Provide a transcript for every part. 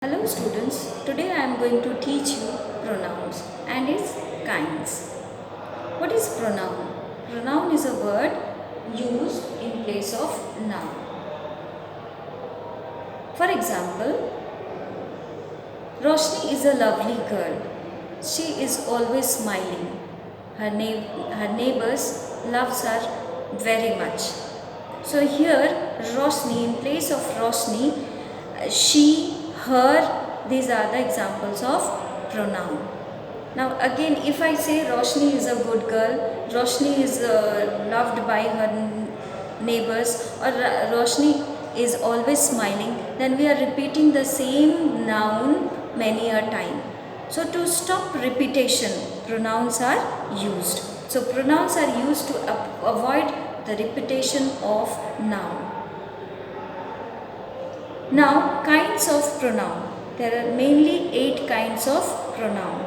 Hello students, today I am going to teach you pronouns and its kinds. What is pronoun? Pronoun is a word used in place of noun. For example, Roshni is a lovely girl. She is always smiling. Her neighbors loves her very much. So here Roshni, in place of Roshni, she, her, these are the examples of pronoun. Now again, if I say Roshni is a good girl, Roshni is loved by her neighbors, or Roshni is always smiling, then we are repeating the same noun many a time. So to stop repetition, pronouns are used. So pronouns are used to avoid the repetition of noun. Now, kinds of pronoun. There are mainly 8 kinds of pronoun.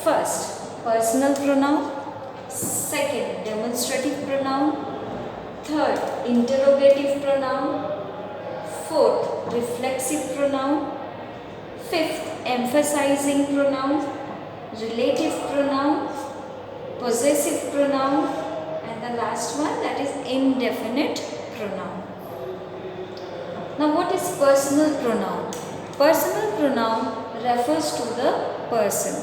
First, personal pronoun. Second, demonstrative pronoun. Third, interrogative pronoun. Fourth, reflexive pronoun. Fifth, emphasizing pronoun. Relative pronoun. Possessive pronoun. And the last one, that is indefinite pronoun. Now what is personal pronoun? Personal pronoun refers to the person,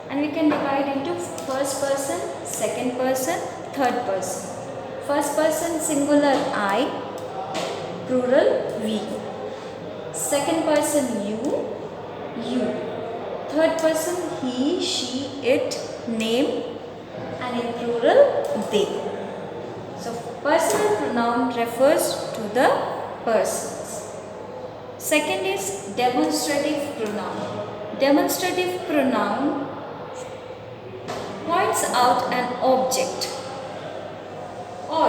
and we can divide into first person, second person, third person. First person singular I, plural we. Second person you. Third person he, she, it, name, and in plural they. So personal pronoun refers to the person. Second is demonstrative pronoun. Demonstrative pronoun points out an object, or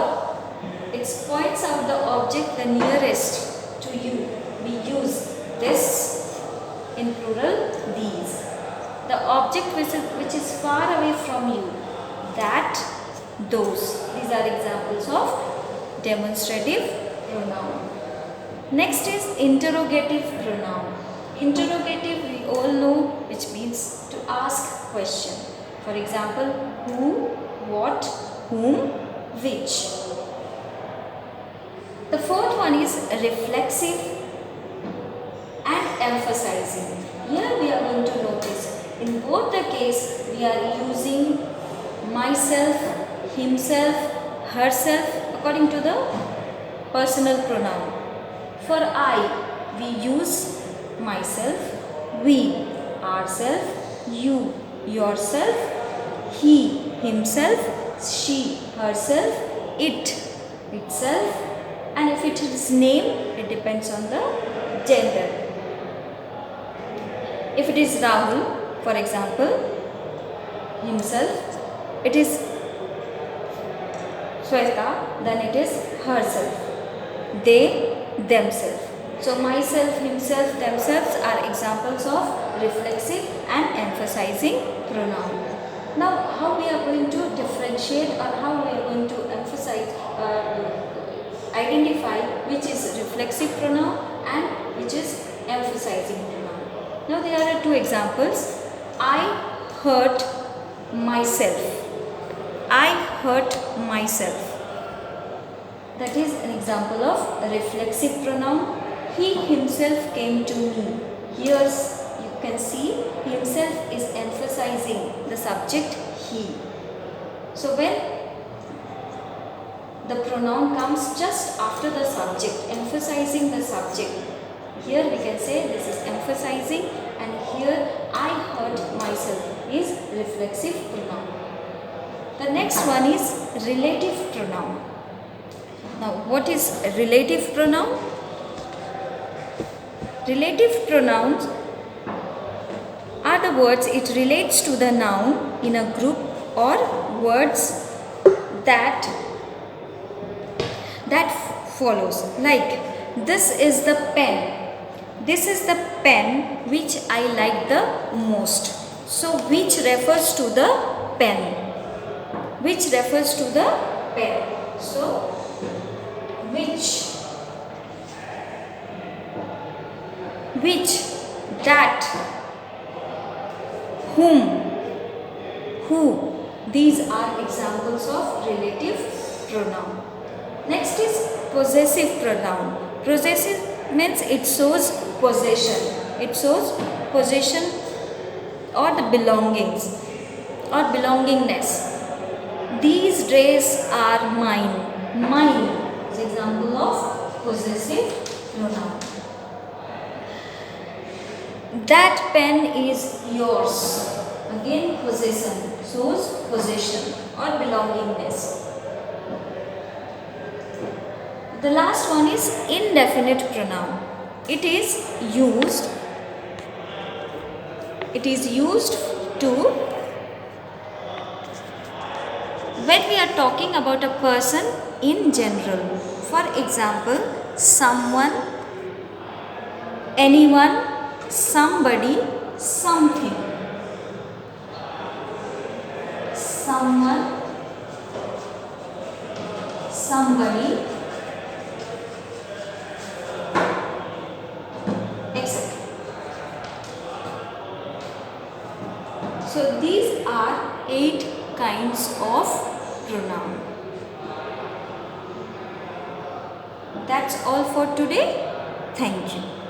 it points out the object the nearest to you. We use this, in plural these. The object which is far away from you, that, those. These are examples of demonstrative pronoun. Next is interrogative pronoun. Interrogative we all know, which means to ask question. For example, who, what, whom, which. The fourth one is reflexive and emphasizing. Here we are going to notice, in both the case we are using myself, himself, herself according to the personal pronoun. For I, we use myself, we, ourself, you, yourself, he, himself, she, herself, it, itself, and if it is name, it depends on the gender. If it is Rahul, for example, himself, it is Shweta, then it is herself. They, themselves. So myself, himself, themselves are examples of reflexive and emphasizing pronoun. Now how we are going to differentiate, or how we are going to emphasize, identify which is reflexive pronoun and which is emphasizing pronoun. Now there are 2 examples. I hurt myself. I hurt myself. That is an example of a reflexive pronoun. He himself came to me. Here you can see himself is emphasizing the subject he. So when the pronoun comes just after the subject, emphasizing the subject, here we can say this is emphasizing, and here I hurt myself is reflexive pronoun. The next one is relative pronoun. Now, what is relative pronoun? Relative pronouns are the words it relates to the noun in a group, or words that follows. Like, this is the pen. This is the pen which I like the most. So, which refers to the pen. Which refers to the pen. So, which that, whom, who. These are examples of relative pronoun. Next is possessive pronoun. Possessive means it shows possession. It shows possession or the belongings or belongingness. These dress are mine. Mine is example of possessive pronoun. That pen is yours. Again possession, shows possession or belongingness. The last one is indefinite pronoun. It is used to when we are talking about a person in general. For example, someone, anyone, somebody, something. Someone, somebody, etc. So these are 8 kinds of pronoun. That's all for today. Thank you.